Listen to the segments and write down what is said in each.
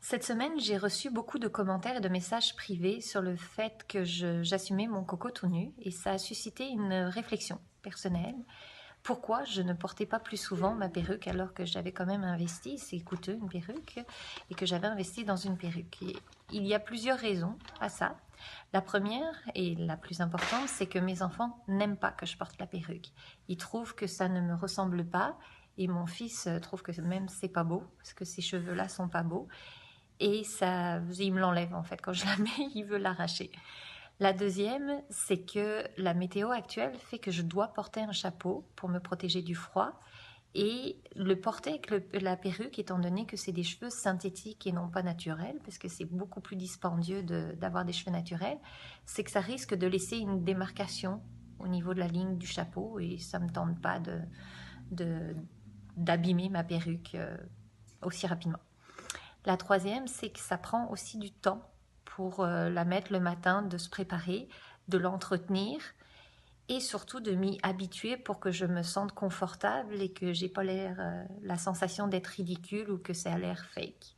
Cette semaine, j'ai reçu beaucoup de commentaires et de messages privés sur le fait que j'assumais mon coco tout nu et ça a suscité une réflexion personnelle. Pourquoi je ne portais pas plus souvent ma perruque alors que j'avais quand même investi, c'est coûteux une perruque, et que j'avais investi dans une perruque. Et il y a plusieurs raisons à ça. La première et la plus importante, c'est que mes enfants n'aiment pas que je porte la perruque. Ils trouvent que ça ne me ressemble pas et mon fils trouve que même c'est pas beau, parce que ces cheveux-là sont pas beaux. Et ça, il me l'enlève en fait. Quand je la mets, il veut l'arracher. La deuxième, c'est que la météo actuelle fait que je dois porter un chapeau pour me protéger du froid. Et le porter avec la perruque, étant donné que c'est des cheveux synthétiques et non pas naturels, parce que c'est beaucoup plus dispendieux d'avoir des cheveux naturels, c'est que ça risque de laisser une démarcation au niveau de la ligne du chapeau et ça ne me tente pas d'abîmer ma perruque aussi rapidement. La troisième, c'est que ça prend aussi du temps pour la mettre le matin, de se préparer, de l'entretenir et surtout de m'y habituer pour que je me sente confortable et que j'ai pas la sensation d'être ridicule ou que ça a l'air fake.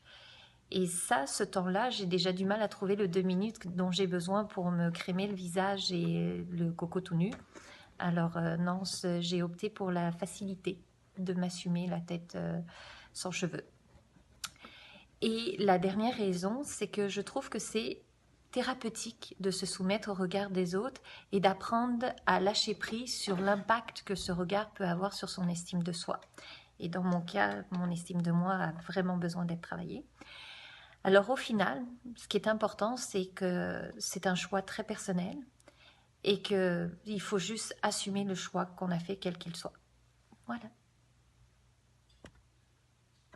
Et ça, ce temps-là, j'ai déjà du mal à trouver le 2 minutes dont j'ai besoin pour me crémer le visage et le coco tout nu. Alors non, j'ai opté pour la facilité de m'assumer la tête sans cheveux. Et la dernière raison, c'est que je trouve que c'est thérapeutique de se soumettre au regard des autres et d'apprendre à lâcher prise sur l'impact que ce regard peut avoir sur son estime de soi. Et dans mon cas, mon estime de moi a vraiment besoin d'être travaillée. Alors au final, ce qui est important, c'est que c'est un choix très personnel et qu'il faut juste assumer le choix qu'on a fait, quel qu'il soit. Voilà.